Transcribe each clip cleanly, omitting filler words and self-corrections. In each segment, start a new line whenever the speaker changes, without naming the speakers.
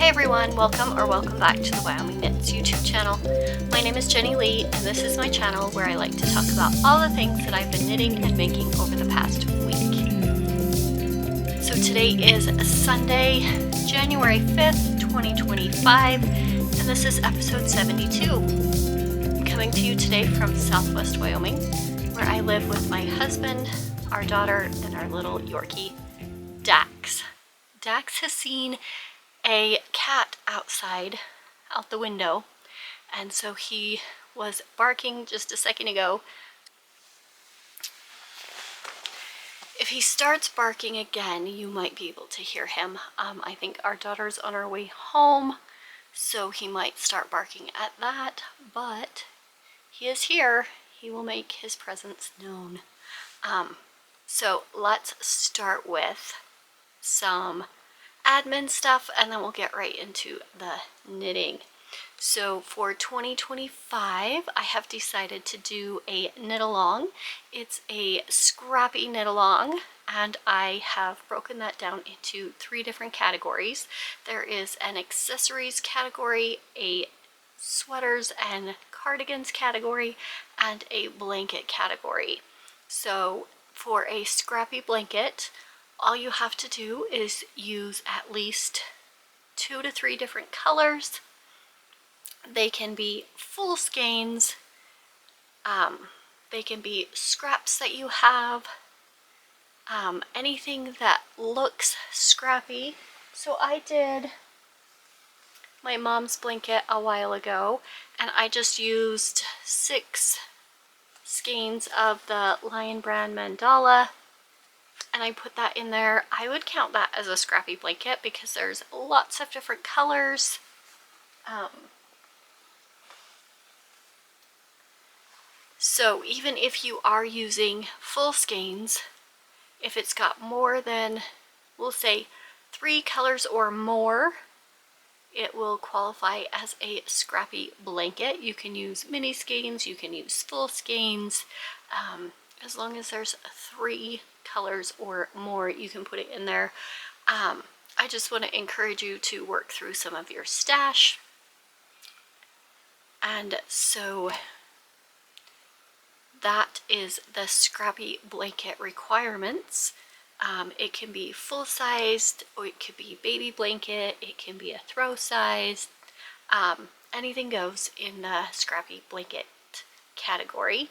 Hey everyone, welcome back to the Wyoming Knits YouTube channel. My name is Jenny Lee and this is my channel where I like to talk about all the things that I've been knitting and making over the past week. So today is Sunday, January 5th, 2025, and this is episode 72. I'm coming to you today from Southwest Wyoming, where I live with my husband, our daughter, and our little Yorkie, Dax. Dax has seen a cat outside, out the window, and so he was barking just a second ago. If he starts barking again, you might be able to hear him. I think our daughter's on her way home, so he might start barking at that, but he is here. He will make his presence known. So let's start with some admin stuff and then we'll get right into the knitting. So for 2025 I have decided to do a knit along. It's a scrappy knit along and I have broken that down into 3 different categories. There is an accessories category, a sweaters and cardigans category, and a blanket category. So for a scrappy blanket, all you have to do is use at least 2 to 3 different colors. They can be full skeins, they can be scraps that you have, anything that looks scrappy. So I did my mom's blanket a while ago and I just used 6 skeins of the Lion Brand mandala and I put that in there. I would count that as a scrappy blanket because there's lots of different colors. So even if you are using full skeins, if it's got more than, we'll say, 3 colors or more, it will qualify as a scrappy blanket. You can use mini skeins, you can use full skeins, as long as there's 3 colors or more, you can put it in there. I just want to encourage you to work through some of your stash. And so that is the scrappy blanket requirements. It can be full-sized, or it could be baby blanket, it can be a throw size. Anything goes in the scrappy blanket category.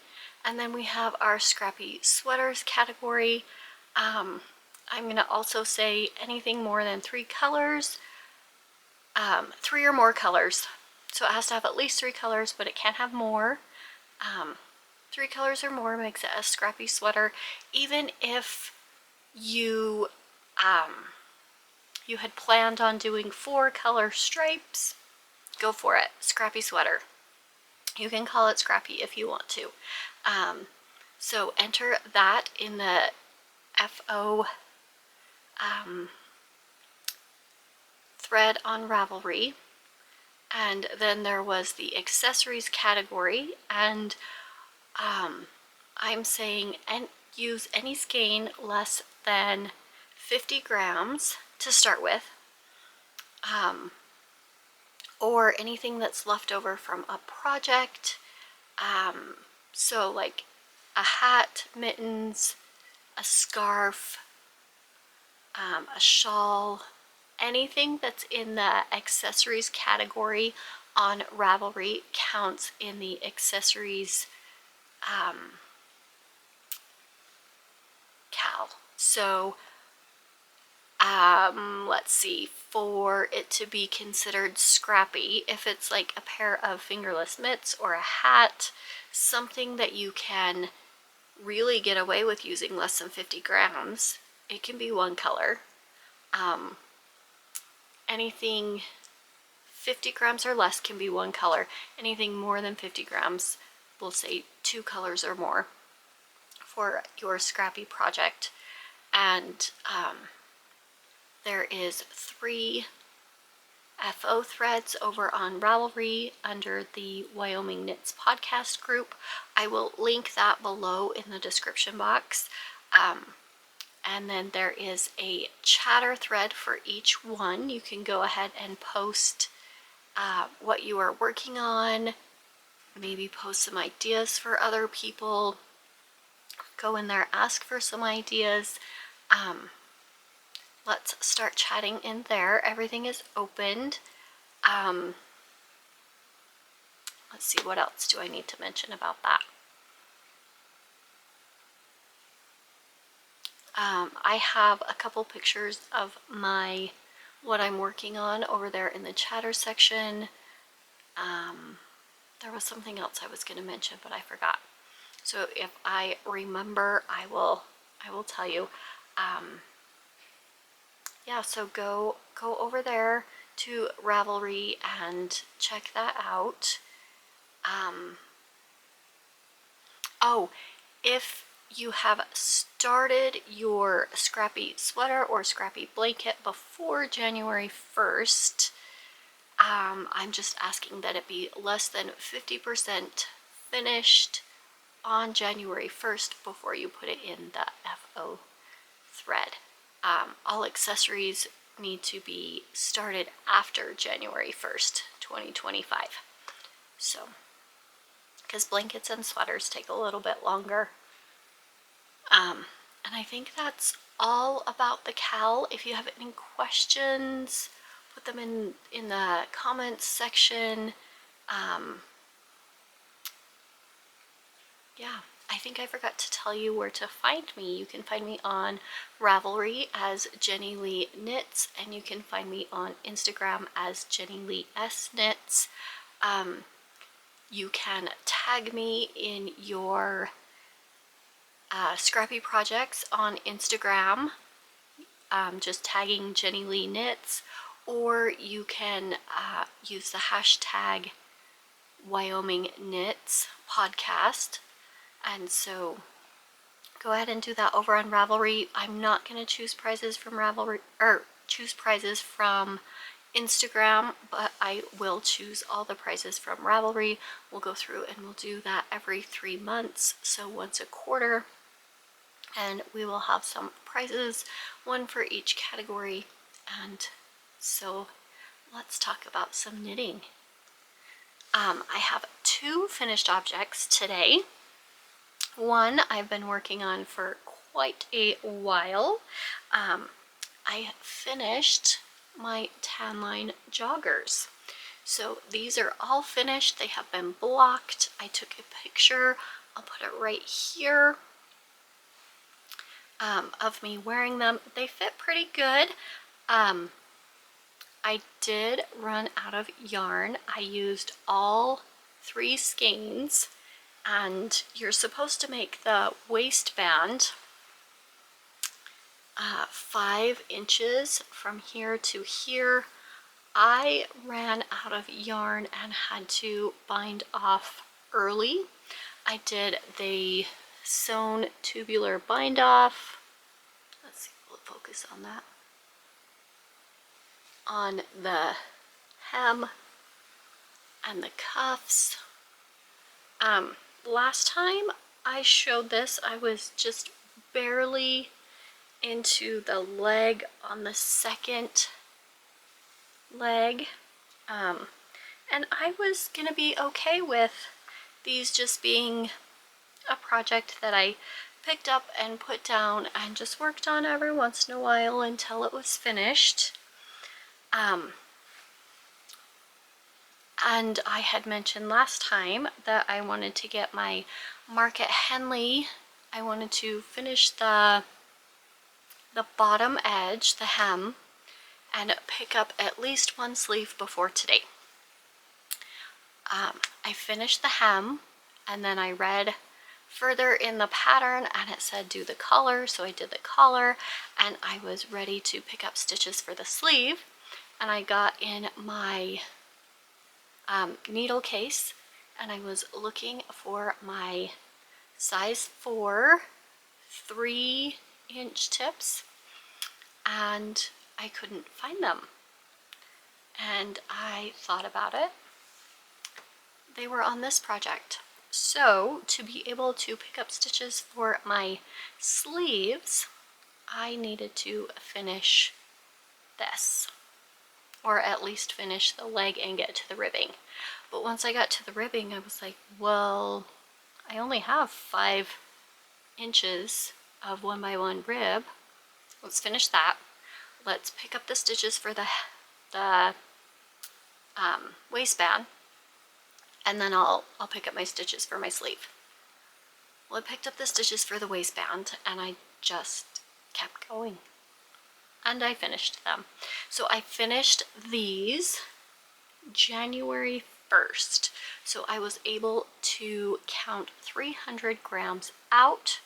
And then we have our scrappy sweaters category. I'm going to also say anything more than 3 colors, 3 or more colors. So it has to have at least 3 colors, but it can't have more. 3 colors or more makes it a scrappy sweater. Even if you you had planned on doing 4 color stripes, go for it. Scrappy sweater. You can call it scrappy if you want to. So enter that in the FO thread on Ravelry. And then there was the accessories category, and I'm saying use any skein less than 50 grams to start with, or anything that's left over from a project. So like a hat, mittens, a scarf, a shawl, anything that's in the accessories category on Ravelry counts in the accessories cal. So let's see, for it to be considered scrappy, if it's like a pair of fingerless mitts or a hat, something that you can really get away with using less than 50 grams, it can be 1 color. Anything 50 grams or less can be 1 color. Anything more than 50 grams, we'll say 2 colors or more for your scrappy project. And there is 3 FO threads over on Ravelry under the Wyoming Knits podcast group. I will link that below in the description box. and then there is a chatter thread for each one. You can go ahead and post what you are working on, maybe post some ideas for other people. Go in there, ask for some ideas. Let's start chatting in there. Everything is opened. Let's see, what else do I need to mention about that? I have a couple pictures of what I'm working on over there in the chatter section. There was something else I was going to mention, but I forgot. So if I remember, I will tell you. Yeah, so go over there to Ravelry and check that out. Oh, if you have started your scrappy sweater or scrappy blanket before January 1st, I'm just asking that it be less than 50% finished on January 1st before you put it in the FO thread. All accessories need to be started after January 1st, 2025. So, because blankets and sweaters take a little bit longer. And I think that's all about the CAL. If you have any questions, put them in the comments section. Yeah, I think I forgot to tell you where to find me. You can find me on Ravelry as Jenny Lee Knits, and you can find me on Instagram as Jenny Lee S Knits. You can tag me in your scrappy projects on Instagram, just tagging Jenny Lee Knits, or you can use the hashtag Wyoming Knits podcast. And so go ahead and do that over on Ravelry. I'm not going to choose prizes from Ravelry, or choose prizes from Instagram, but I will choose all the prizes from Ravelry. We'll go through and we'll do that every 3 months, so once a quarter. And we will have some prizes, one for each category. And so let's talk about some knitting. I have 2 finished objects today. One I've been working on for quite a while. I finished my tan line joggers. So these are all finished. They have been blocked. I took a picture. I'll put it right here of me wearing them. They fit pretty good. I did run out of yarn. I used all 3 skeins, and you're supposed to make the waistband 5 inches from here to here. I ran out of yarn and had to bind off early. I did the sewn tubular bind off. Let's see, we'll focus on that. On the hem and the cuffs. Last time I showed this, I was just barely into the leg on the second leg, and I was gonna be okay with these just being a project that I picked up and put down and just worked on every once in a while until it was finished. And I had mentioned last time that I wanted to get my mark at Henley. I wanted to finish the bottom edge, the hem, and pick up at least 1 sleeve before today. I finished the hem, and then I read further in the pattern and it said do the collar, so I did the collar, and I was ready to pick up stitches for the sleeve. And I got in my needle case and I was looking for my size 4 3-inch tips, and I couldn't find them. And I thought about it. They were on this project. So to be able to pick up stitches for my sleeves, I needed to finish this, or at least finish the leg and get to the ribbing. But once I got to the ribbing, I was like, well, I only have 5 inches of 1x1 rib. Let's finish that. Let's pick up the stitches for the waistband, and then I'll pick up my stitches for my sleeve. Well, I picked up the stitches for the waistband, and I just kept going, and I finished them. So I finished these January 1st. So I was able to count 300 grams out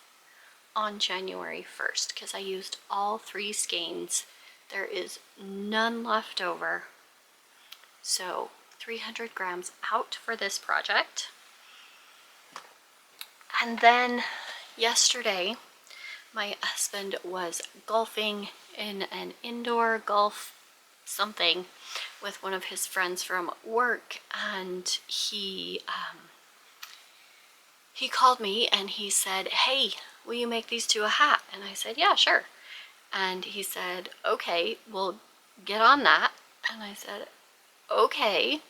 on January 1st because I used all 3 skeins. There is none left over. So 300 grams out for this project. And then yesterday, my husband was golfing in an indoor golf something with one of his friends from work, and he called me and he said, hey, will you make these 2 a hat? And I said, yeah, sure. And he said, okay, we'll get on that. And I said, okay.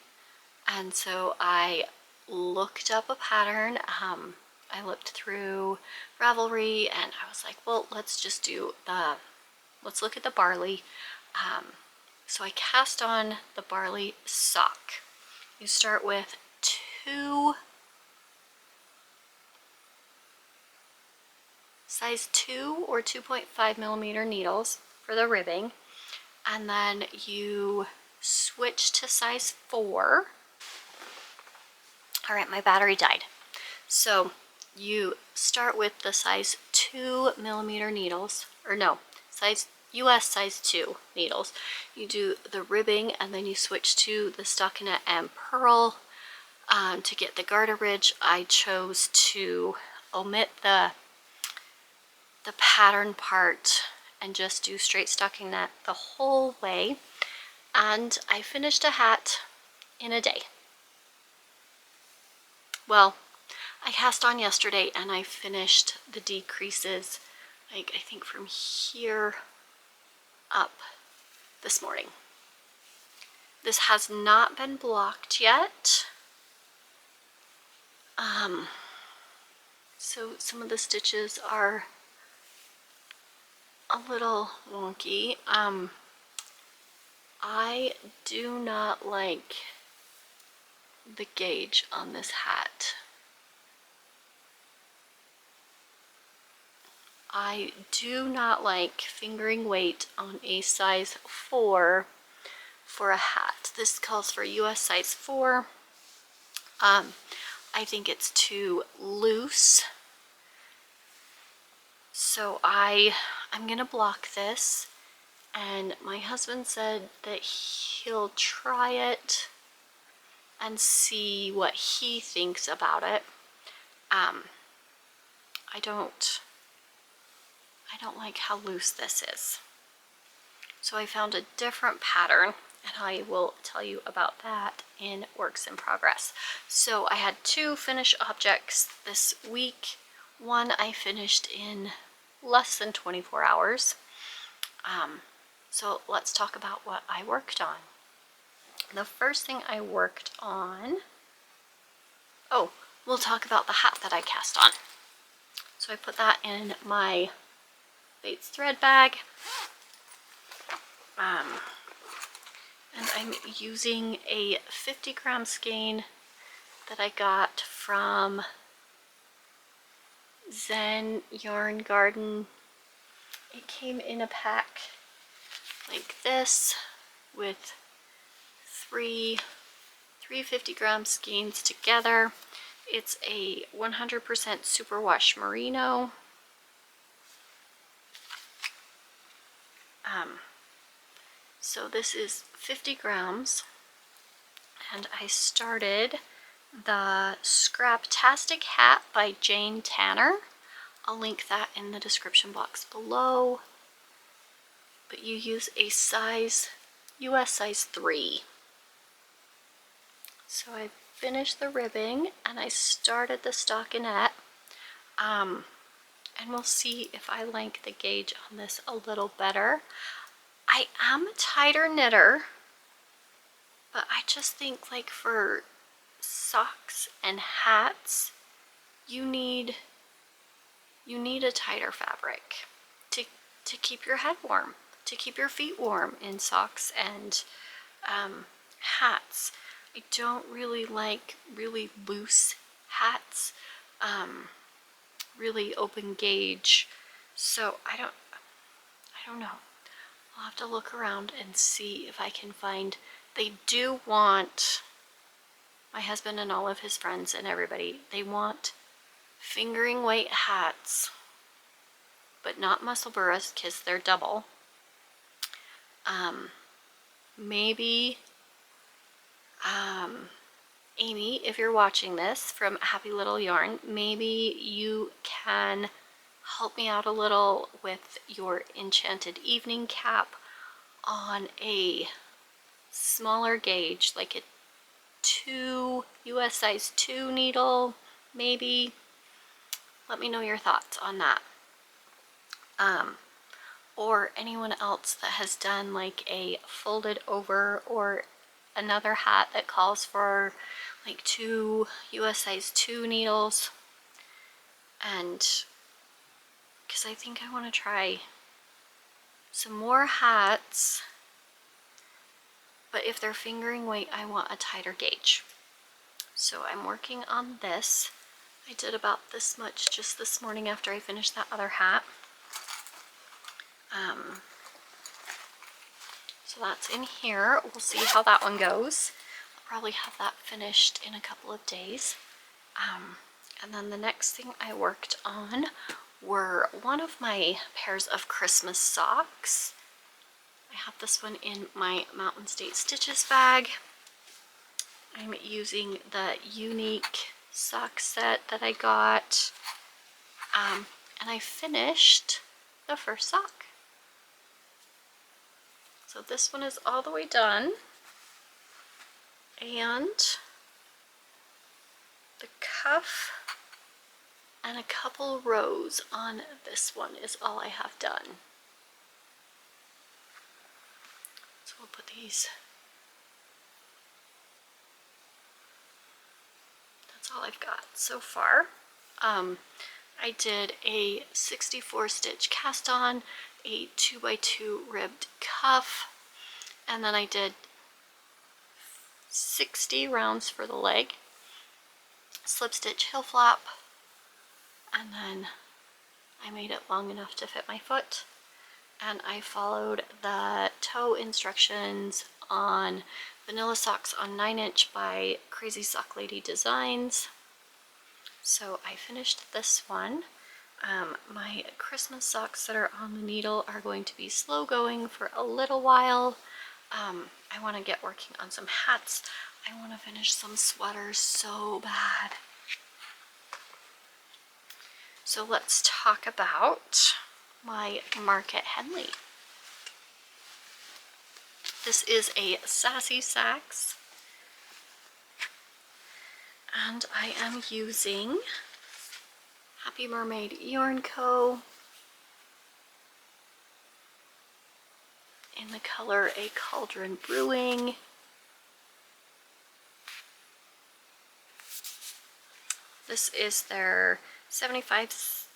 And so I looked up a pattern. I looked through Ravelry, and I was like, well, let's look at the Barley. So I cast on the Barley sock. You start with 2 size 2 or 2.5 millimeter needles for the ribbing, and then you switch to size 4. All right, my battery died. So you start with the size 2 millimeter needles, or no, US size 2 needles. You do the ribbing, and then you switch to the stockinette and purl. To get the garter ridge, I chose to omit the pattern part and just do straight stockinette the whole way. And I finished a hat in a day. Well, I cast on yesterday and I finished the decreases, like I think from here up this morning. This has not been blocked yet. So some of the stitches are a little wonky. I do not like the gauge on this hat. I do not like fingering weight on a size 4 for a hat. This calls for US size 4. I think it's too loose. So I'm gonna block this, and my husband said that he'll try it and see what he thinks about it. I don't like how loose this is. So I found a different pattern, and I will tell you about that in works in progress. So I had 2 finished objects this week. One I finished in less than 24 hours. So let's talk about what I worked on. The first thing I worked on, we'll talk about the hat that I cast on. So I put that in my Bates thread bag. And I'm using a 50-gram skein that I got from Zen Yarn Garden. It came in a pack like this with 3 50-gram skeins together. It's a 100% superwash merino. So this is 50 grams, and I started the Scraptastic hat by Jane Tanner. I'll link that in the description box below. But you use a US size 3. So I finished the ribbing and I started the stockinette. and we'll see if I like the gauge on this a little better. I am a tighter knitter, but I just think like for socks and hats, you need a tighter fabric to keep your head warm, to keep your feet warm in socks and hats. I don't really like really loose hats, really open gauge, so I don't know. I'll have to look around and see if I can find. They do want, my husband and all of his friends and everybody, they want fingering weight hats, but not muscle burras because they're double. Maybe Amy, if you're watching this from Happy Little Yarn, maybe you can help me out a little with your enchanted evening cap on a smaller gauge, like a US size 2 needle, maybe. Let me know your thoughts on that. Or anyone else that has done like a folded over or another hat that calls for like 2 US size 2 needles. And because I think I want to try some more hats, but if they're fingering weight, I want a tighter gauge. So I'm working on this. I did about this much just this morning after I finished that other hat. So that's in here. We'll see how that one goes. I'll probably have that finished in a couple of days. And then the next thing I worked on were one of my pairs of Christmas socks. I have this one in my Mountain State Stitches bag. I'm using the Uneek sock set that I got. And I finished the first sock. So this one is all the way done. And the cuff and a couple rows on this one is all I have done. So we'll put these. That's all I've got so far. I did a 64 stitch cast on, a 2x2 ribbed cuff, and then I did 60 rounds for the leg, slip stitch heel flap, and then I made it long enough to fit my foot, and I followed the toe instructions on Vanilla Socks on 9" by Crazy Sock Lady Designs. So I finished this one. My Christmas socks that are on the needle are going to be slow going for a little while. I want to get working on some hats. I want to finish some sweaters so bad. So let's talk about my mark at Henley. This is a Sassy Sacks, and I am using Happy Mermaid Yarn Co. in the color A Cauldron Brewing. This is their 75/25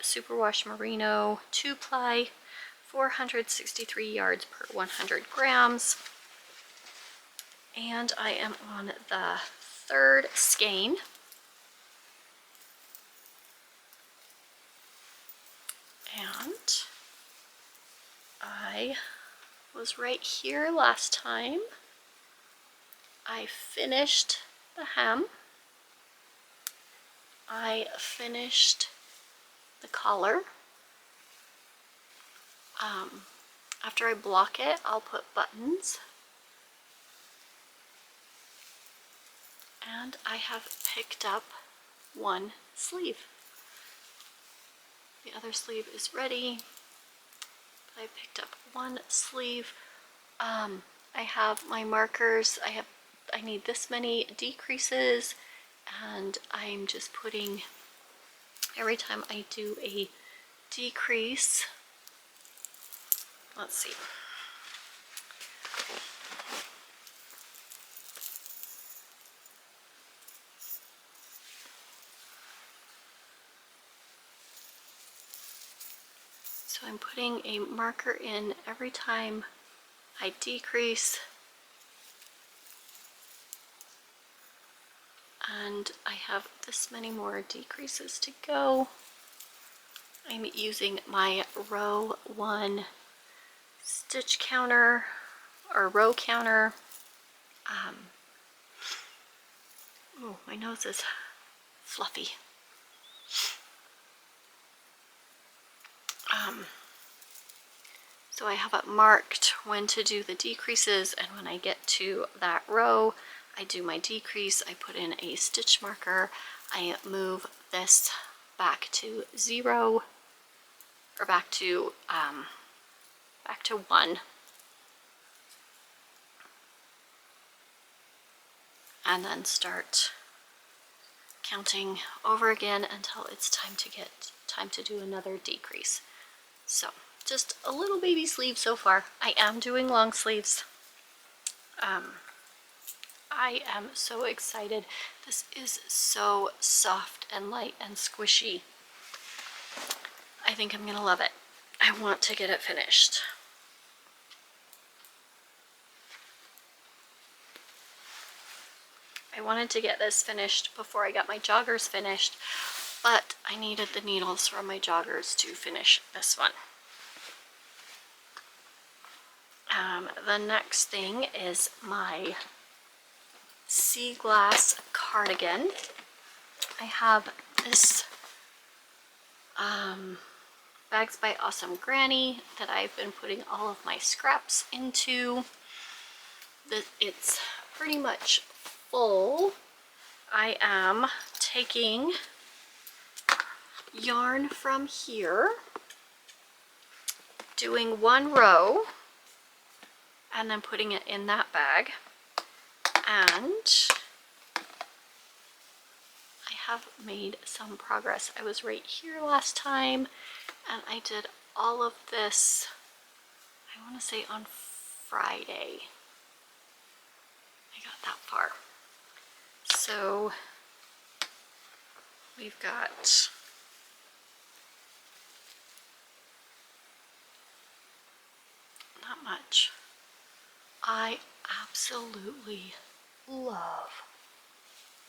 Superwash Merino 2-ply, 463 yards per 100 grams. And I am on the 3rd skein. And I was right here last time. I finished the hem. I finished the collar. After I block it, I'll put buttons. And I have picked up one sleeve. The other sleeve is ready. I picked up one sleeve. I have my markers. I need this many decreases, and I'm just putting every time I do a decrease, let's see. So I'm putting a marker in every time I decrease, and I have this many more decreases to go. I'm using my row 1 stitch counter or row counter. Oh, my nose is fluffy. So I have it marked when to do the decreases, and when I get to that row, I do my decrease, I put in a stitch marker, I move this back to 0, or back to 1, and then start counting over again until it's time to do another decrease. So just a little baby sleeve so far. I am doing long sleeves. I am so excited. This is so soft and light and squishy. I think I'm gonna love it. I want to get it finished. I wanted to get this finished before I got my joggers finished, but I needed the needles from my joggers to finish this one. The next thing is my sea glass cardigan. I have this Bags by Awesome Granny that I've been putting all of my scraps into. It's pretty much full. I am taking yarn from here, doing 1 row, and then putting it in that bag. And I have made some progress. I was right here last time, and I did all of this, I want to say on Friday. I got that far. So we've got not much. I absolutely love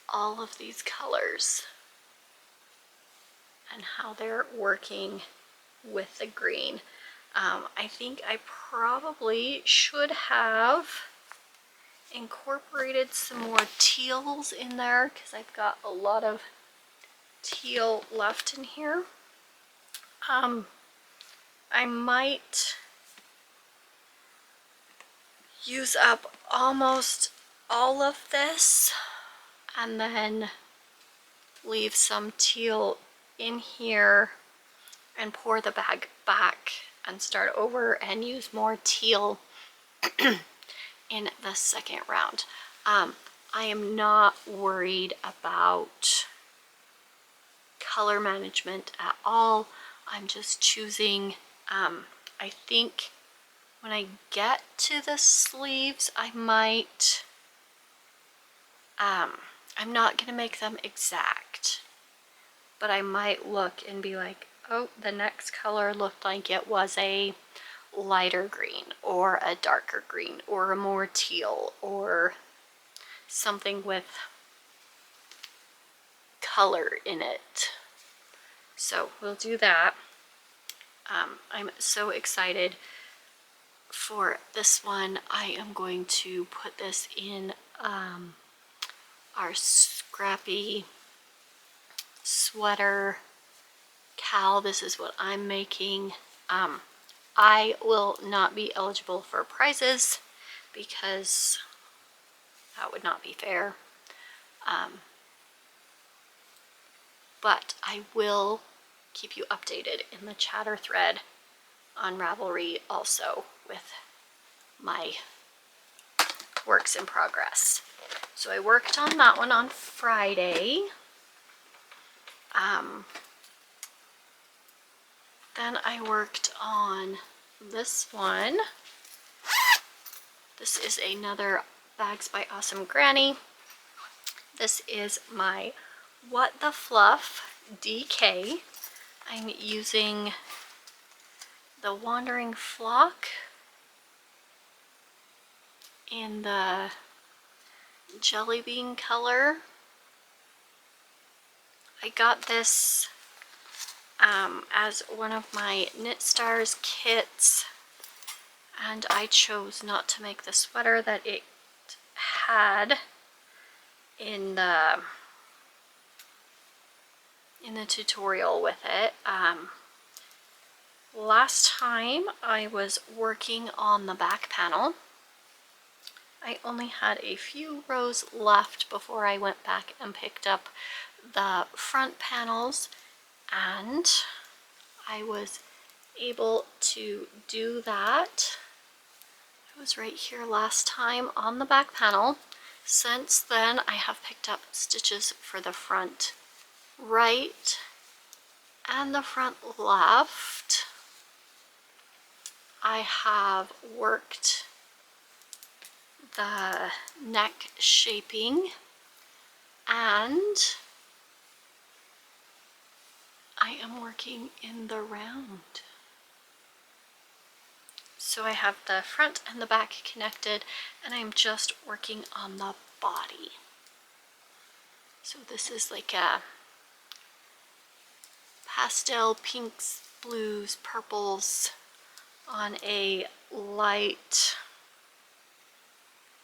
all of these colors and how they're working with the green. I think I probably should have incorporated some more teals in there because I've got a lot of teal left in here. I might use up almost all of this and then leave some teal in here and pour the bag back and start over and use more teal in the second round. I am not worried about color management at all. I'm just choosing, I think when I get to the sleeves, I might, I'm not gonna make them exact, but I might look and be like, oh, the next color looked like it was a lighter green or a darker green or a more teal or something with color in it. So we'll do that. I'm so excited for this one. I am going to put this in our scrappy sweater cowl. This is what I'm making. I will not be eligible for prizes because that would not be fair. But I will keep you updated in the chatter thread on Ravelry also with my works in progress. So I worked on that one on Friday. Then I worked on this one. This is another Bags by Awesome Granny. This is my What the Fluff DK. I'm using the Wandering Flock in the Jellybean color. I got this as one of my Knit Stars kits, and I chose not to make the sweater that it had in the tutorial with it. Last time I was working on the back panel. I only had a few rows left before I went back and picked up the front panels, and I was able to do that. It was right here last time on the back panel. Since then, I have picked up stitches for the front right and the front left. I have worked the neck shaping, and I am working in the round. So I have the front and the back connected, and I'm just working on the body. So this is like a pastel pinks, blues, purples on a light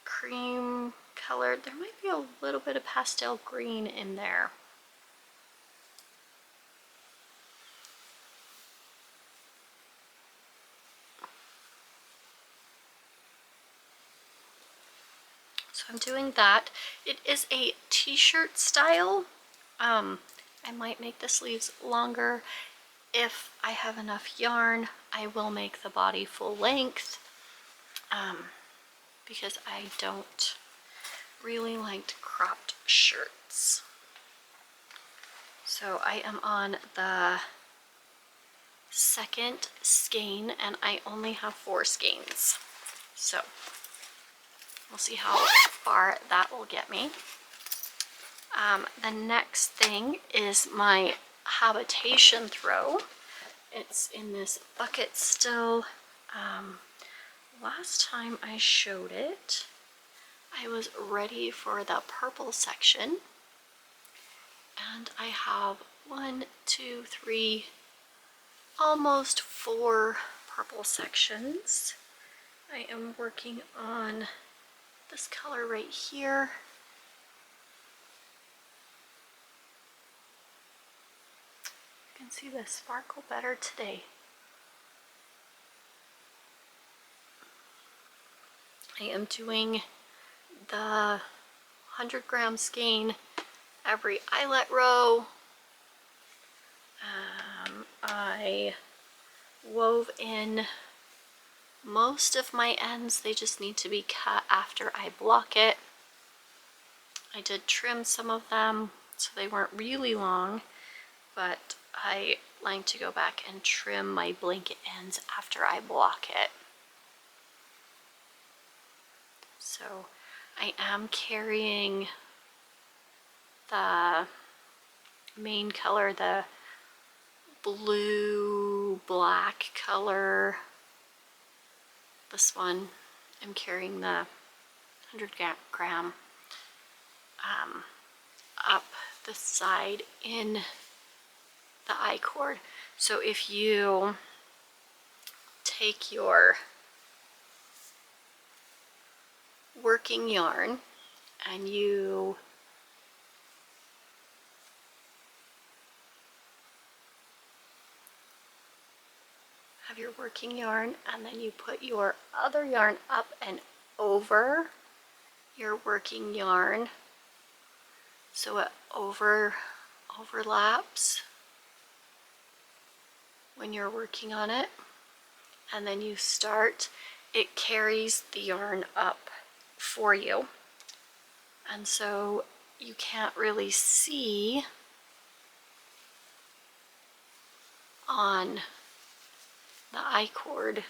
cream colored. There might be a little bit of pastel green in there. So I'm doing that. It is a t-shirt style. I might make the sleeves longer. If I have enough yarn, I will make the body full length, because I don't really like cropped shirts. So I am on the second skein, and I only have 4 skeins. So we'll see how far that will get me. The next thing is my habitation throw. It's in this bucket still. Last time I showed it, I was ready for the purple section, and I have 1, 2, 3, almost 4 purple sections. I am working on this color right here. You can see the sparkle better today. I am doing the 100-gram skein every eyelet row. I wove in most of my ends. They just need to be cut after I block it. I did trim some of them so they weren't really long, but I like to go back and trim my blanket ends after I block it. So I am carrying the main color, the blue black color. This one, I'm carrying the 100-gram up the side in the I-cord. So if you take your working yarn and you have your working yarn, and then you put your other yarn up and over your working yarn so it overlaps when you're working on it, and then you start, it carries the yarn up for you, and so you can't really see on the I-cord,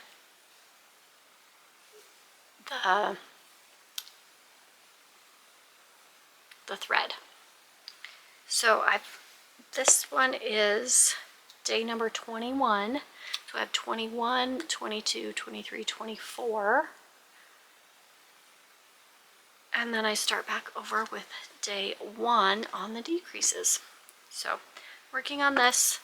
the thread. So this one is day number 21. So I have 21, 22, 23, 24. And then I start back over with day 1 on the decreases. So working on this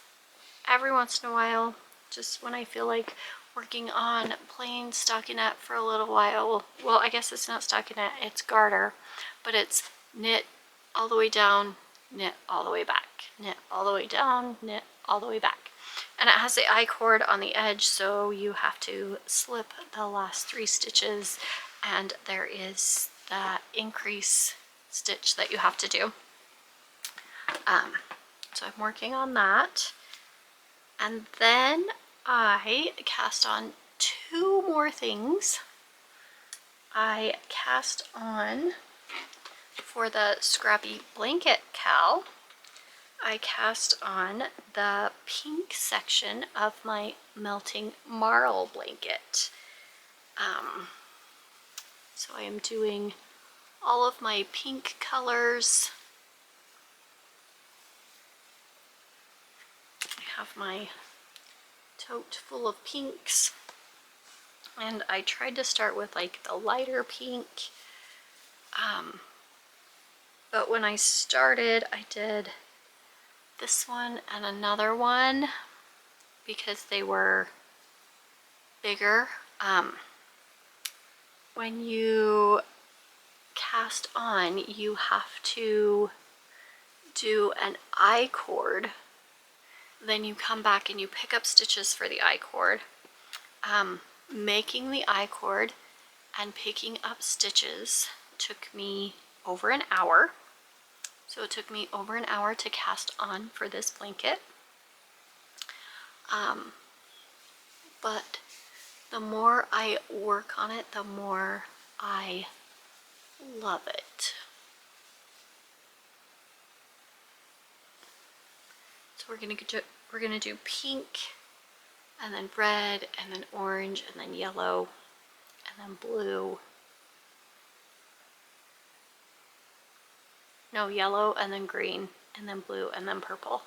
every once in a while, just when I feel like working on plain stockinette for a little while. Well, I guess it's not stockinette, it's garter, but it's knit all the way down, knit all the way back, knit all the way down, knit all the way back. And it has the I-cord on the edge, so you have to slip the last 3 stitches, and there is that increase stitch that you have to do. So I'm working on that. And then I cast on 2 more things. I cast on, for the scrappy blanket cowl, I cast on the pink section of my melting marl blanket. So I am doing all of my pink colors. I have my tote full of pinks, and I tried to start with like the lighter pink, but when I started I did this one and another one because they were bigger. When you cast on, you have to do an I-cord, then you come back and you pick up stitches for the I-cord. Making the I-cord and picking up stitches took me over an hour. So it took me over an hour to cast on for this blanket. But the more I work on it, the more I love it. So we're gonna do pink, and then red, and then orange, and then yellow, and then blue. No, yellow, and then green, and then blue, and then purple.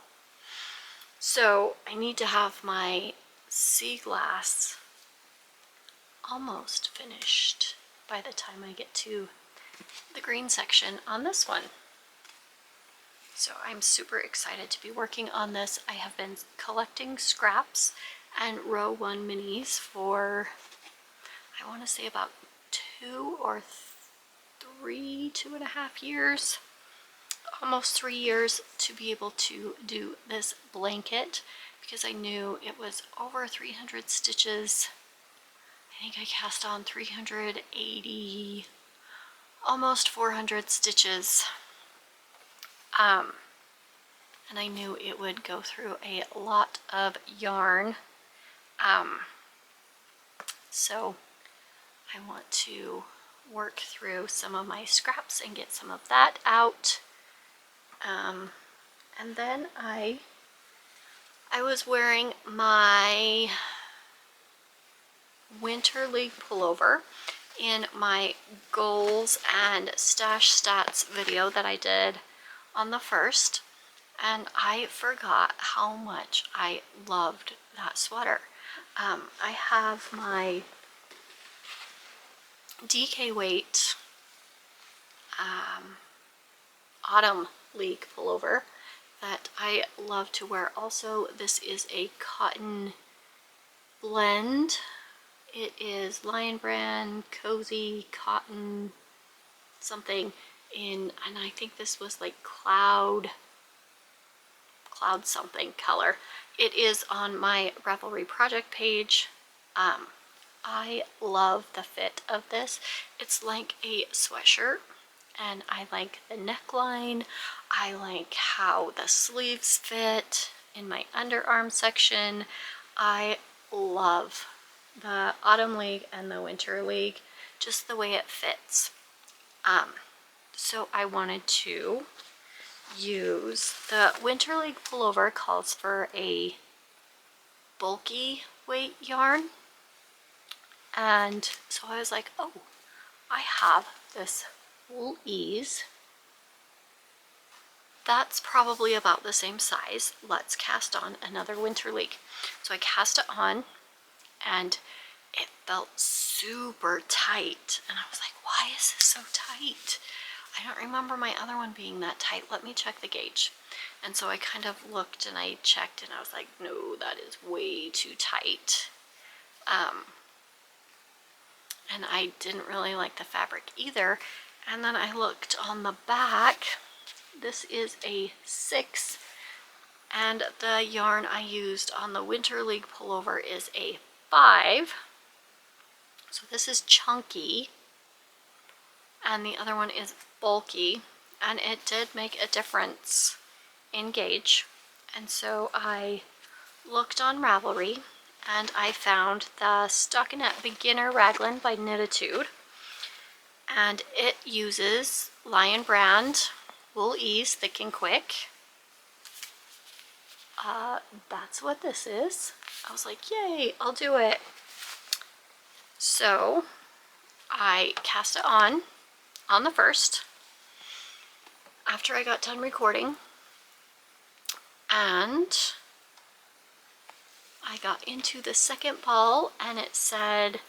So I need to have my sea glass almost finished by the time I get to the green section on this one. So I'm super excited to be working on this. I have been collecting scraps and row 1 minis for, I want to say about 2 or 3, 2.5 years, almost 3 years, to be able to do this blanket, because I knew it was over 300 stitches. I think I cast on 380, almost 400 stitches. And I knew it would go through a lot of yarn. So I want to work through some of my scraps and get some of that out. And then I was wearing my Winter League pullover in my goals and stash stats video that I did on the 1st, and I forgot how much I loved that sweater. I have my DK weight Autumn League pullover that I love to wear. Also, this is a cotton blend. It is Lion Brand Cozy Cotton something in, and I think this was like cloud something color. It is on my Ravelry project page. I love the fit of this. It's like a sweatshirt, and I like the neckline. I like how the sleeves fit in my underarm section. I love the Autumn League and the Winter League, just the way it fits. So I wanted to use the Winter League pullover. Calls for a bulky weight yarn. And so I was like, oh, I have this Wool Ease. That's probably about the same size. Let's cast on another winter leak. So I cast it on and it felt super tight. And I was like, why is this so tight? I don't remember my other one being that tight. Let me check the gauge. And so I kind of looked and I checked and I was like, no, that is way too tight. And I didn't really like the fabric either. And then I looked on the back. This is a 6, and the yarn I used on the Winter League pullover is a 5. So this is chunky, and the other one is bulky, and it did make a difference in gauge. And so I looked on Ravelry, and I found the Stockinette Beginner Raglan by Knititude, and it uses Lion Brand Wool Ease Thick and Quick. That's what this is. I was like, yay, I'll do it. So I cast it on the first after I got done recording, and I got into the second ball, and it said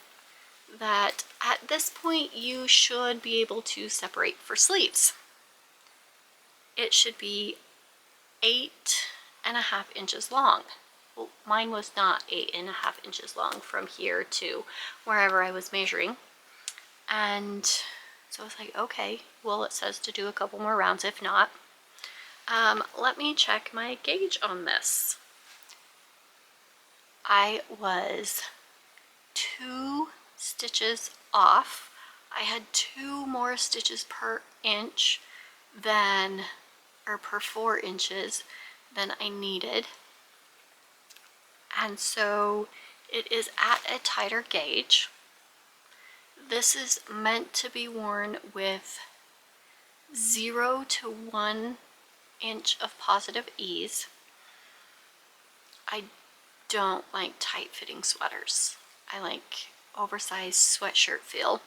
that at this point you should be able to separate for sleeves. It should be 8.5 inches long. Well, mine was not 8.5 inches long from here to wherever I was measuring. And so I was like, okay, well, it says to do a couple more rounds. If not, let me check my gauge on this. I was 2 stitches off. I had 2 more stitches per inch than, or per 4 inches than I needed. And so it is at a tighter gauge. This is meant to be worn with 0 to 1 inch of positive ease. I don't like tight fitting sweaters. I like oversized sweatshirt feel.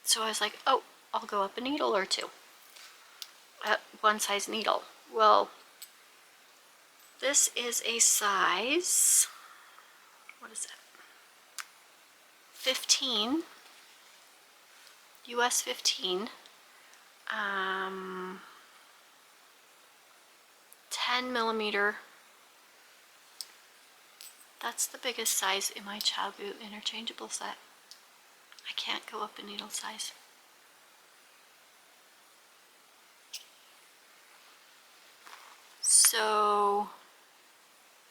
So I was like, oh, I'll go up a needle or 2. One size needle. Well, this is a size, what is it? 15, US 15, 10 millimeter. That's the biggest size in my Child Boot interchangeable set. I can't go up a needle size. So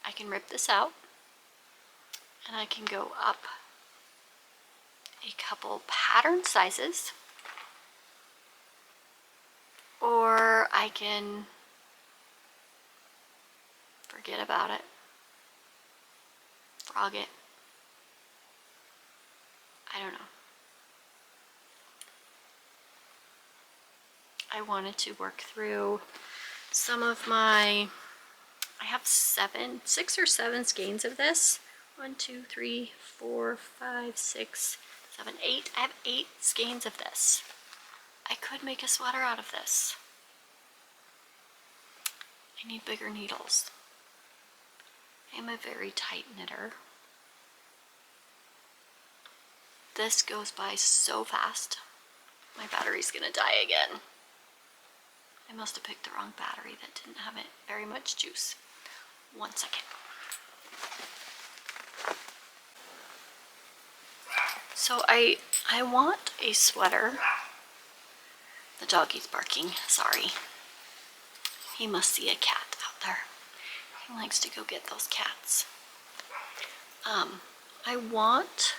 I can rip this out and I can go up a couple pattern sizes, or I can forget about it, frog it. I don't know. I wanted to work through some of my, I have 6 or 7 skeins of this. 1, 2, 3, 4, 5, 6, 7, 8. I have 8 skeins of this. I could make a sweater out of this. I need bigger needles. I am a very tight knitter. This goes by so fast. My battery's gonna die again. I must have picked the wrong battery that didn't have it very much juice. 1 second. So I want a sweater. The doggy's barking, sorry. He must see a cat out there. He likes to go get those cats. I want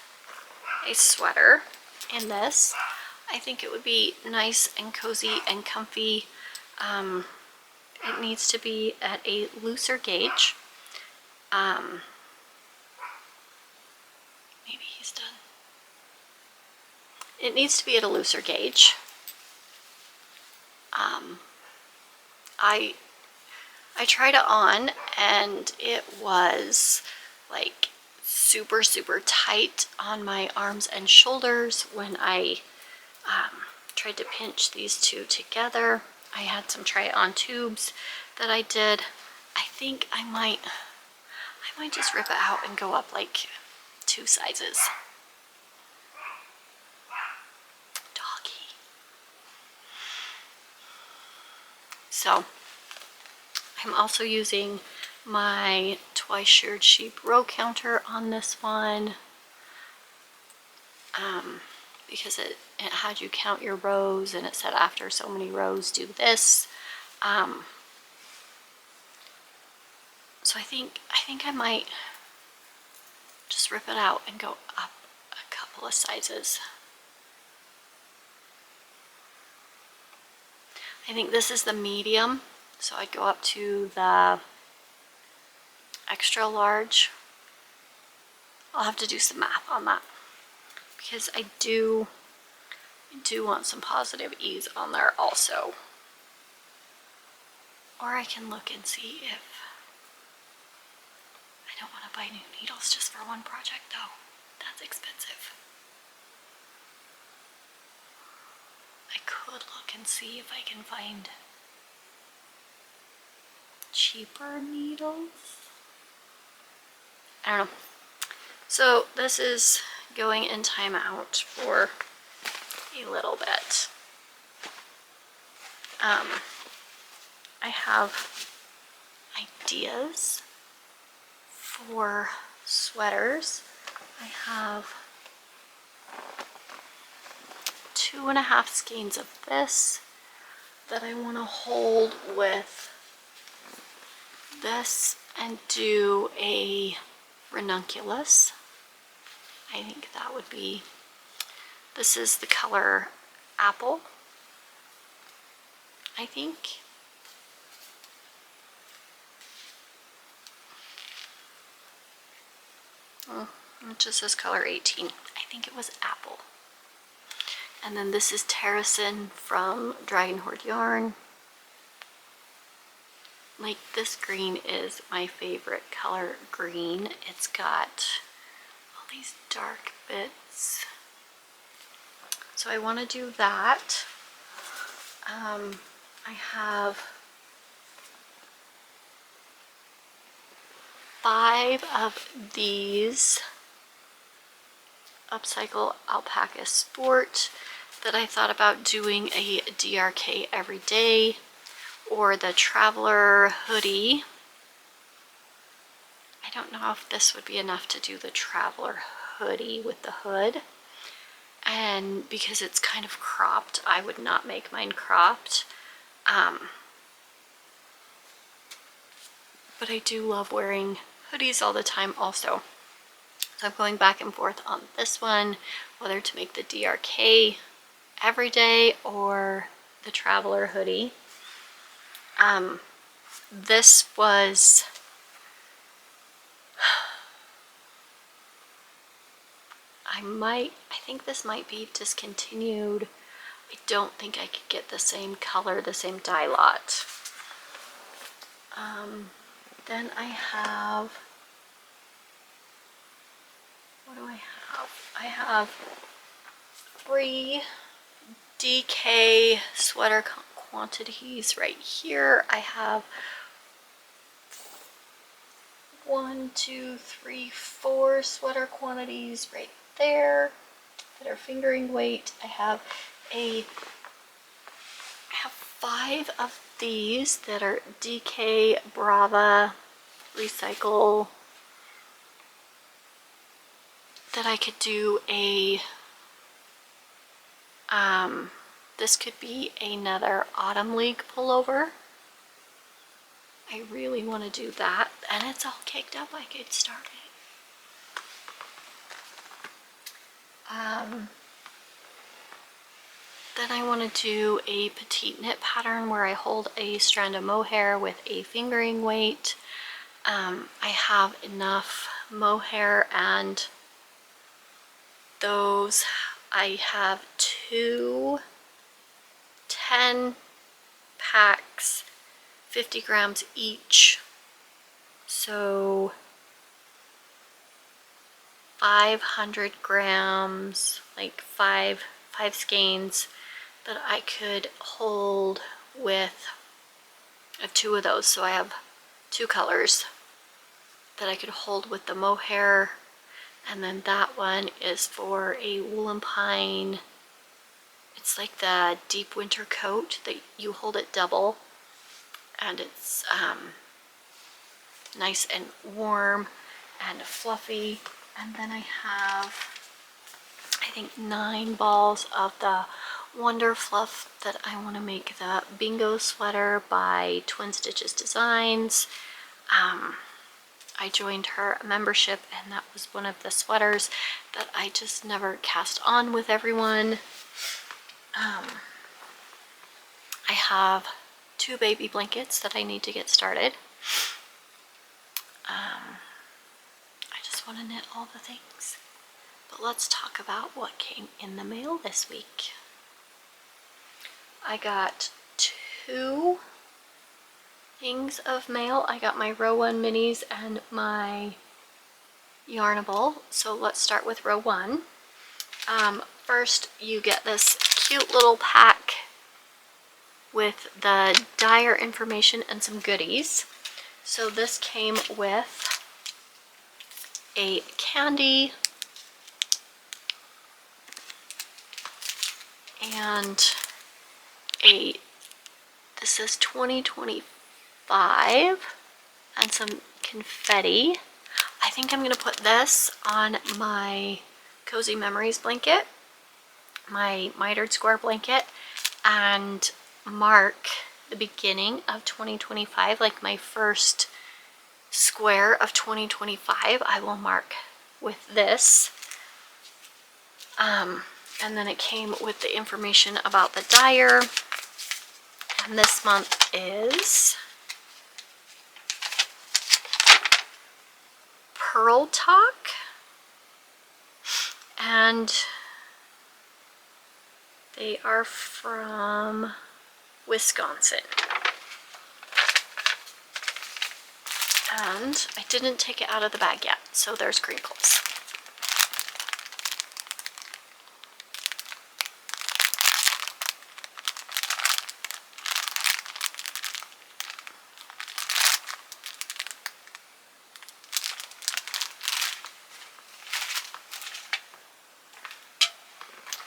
a sweater in this. I think it would be nice and cozy and comfy. It needs to be at a looser gauge. Maybe he's done. It needs to be at a looser I tried it on and it was like super, super tight on my arms and shoulders when I tried to pinch these two together. I had some try-on tubes that I did. I think I might just rip it out and go up like 2 sizes. Doggy. So I'm also using my twice sheared sheep row counter on this one because it had you count your rows, and it said after so many rows do this. So I think I might just rip it out and go up a couple of sizes. I think this is the medium, so I'd go up to the extra large. I'll have to do some math on that because I do want some positive ease on there also. Or I can look and see if I don't want to buy new needles just for one project though. That's expensive. I could look and see if I can find cheaper needles. I don't know. So this is going in timeout for a little bit. I have ideas for sweaters. I have 2.5 skeins of this that I want to hold with this and do a ranunculus. I think that would be, this is the color apple, I think. It just says color 18. I think it was apple. And then this is Terracin from Dragon Horde Yarn. Like, this green is my favorite color green. It's got all these dark bits. So I want to do that. I have 5 of these Upcycle Alpaca Sport that I thought about doing a DRK every day, or the Traveler hoodie. I don't know if this would be enough to do the Traveler hoodie with the hood, and because it's kind of cropped, I would not make mine cropped. But I do love wearing hoodies all the time also. So I'm going back and forth on this one, whether to make the DRK every day or the Traveler hoodie. This was I think this might be discontinued. I don't think I could get the same color, the same dye lot. Then I have, what do I have? I have 3 DK sweater quantities right here. I have 1, 2, 3, 4 sweater quantities right there that are fingering weight. I have 5 of these that are DK Brava recycle that I could do a this could be another Autumn League pullover. I really want to do that, and it's all caked up. I could start it. Then I want to do a petite knit pattern where I hold a strand of mohair with a fingering weight. I have enough mohair, and those, I have 2 10 packs 50 grams each. So 500 grams, like five skeins that I could hold with two of those. So I have two colors that I could hold with the mohair, and then that one is for a woolen pine. It's like the deep winter coat that you hold it double, and it's nice and warm and fluffy. And then I have, I think, 9 balls of the Wonder Fluff that I want to make the bingo sweater by Twin Stitches Designs. I joined her membership, and that was one of the sweaters that I just never cast on with everyone. I have 2 baby blankets that I need to get started. I just want to knit all the things. But let's talk about what came in the mail this week. I got 2 things of mail. I got my row 1 minis and my Yarnable. So let's start with row 1. First, you get this cute little pack with the dyer information and some goodies. So this came with a candy and this says 2025 and some confetti. I think I'm going to put this on my Cozy Memories blanket, my mitered square blanket, and mark the beginning of 2025, like my first square of 2025 I will mark with this. And then it came with the information about the dyer, and this month is Pearl Talk, and they are from Wisconsin. And I didn't take it out of the bag yet, so there's crinkles.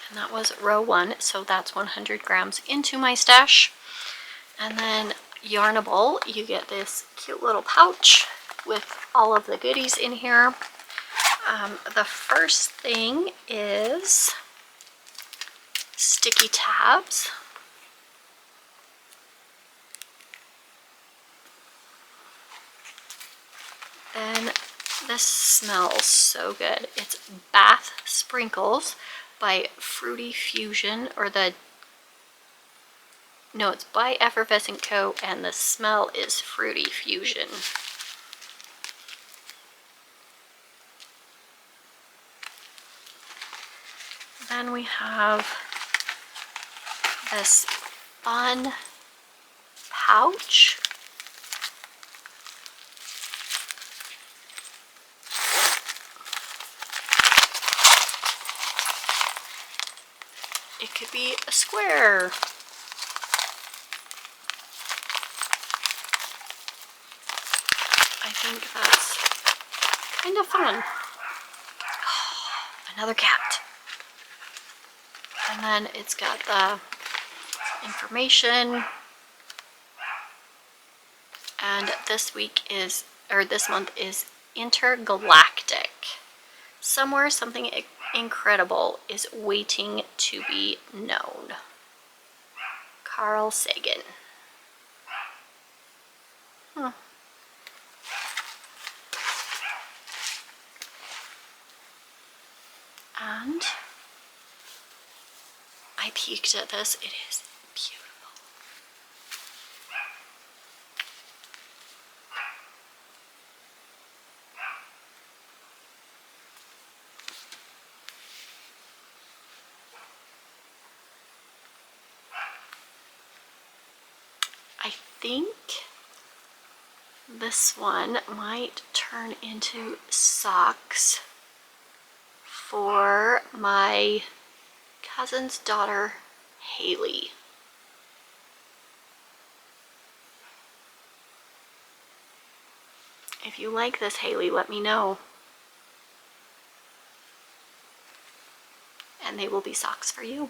And that was row 1, so that's 100 grams into my stash. And then Yarnable, you get this cute little pouch with all of the goodies in here. The first thing is sticky tabs. Then this smells so good. It's Bath Sprinkles by Fruity Fusion, or no, it's by Effervescent Co, and the smell is Fruity Fusion. Then we have this fun pouch. It could be a square. I think that's kind of fun. Oh, another cat. And then it's got the information. And this month is Intergalactic. Somewhere something incredible is waiting to be known. Carl Sagan. And I peeked at this. It is beautiful. I think this one might turn into socks for my cousin's daughter, Haley. If you like this, Haley, let me know. And they will be socks for you.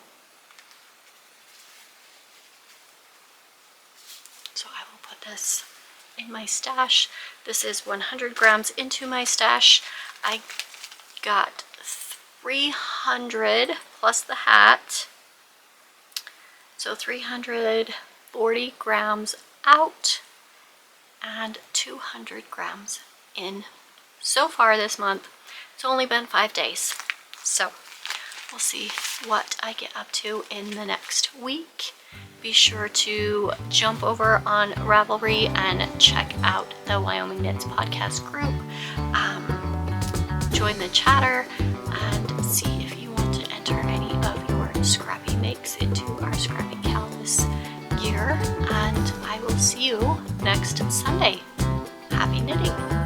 So I will put this in my stash. This is 100 grams into my stash. I got 300 plus the hat. So 340 grams out and 200 grams in so far this month. It's only been 5 days. So we'll see what I get up to in the next week. Be sure to jump over on Ravelry and check out the Wyoming Knits podcast group. Join the chatter and see if you want to enter any of your scrappy makes into our scrappy canvas gear. And I will see you next Sunday. Happy knitting!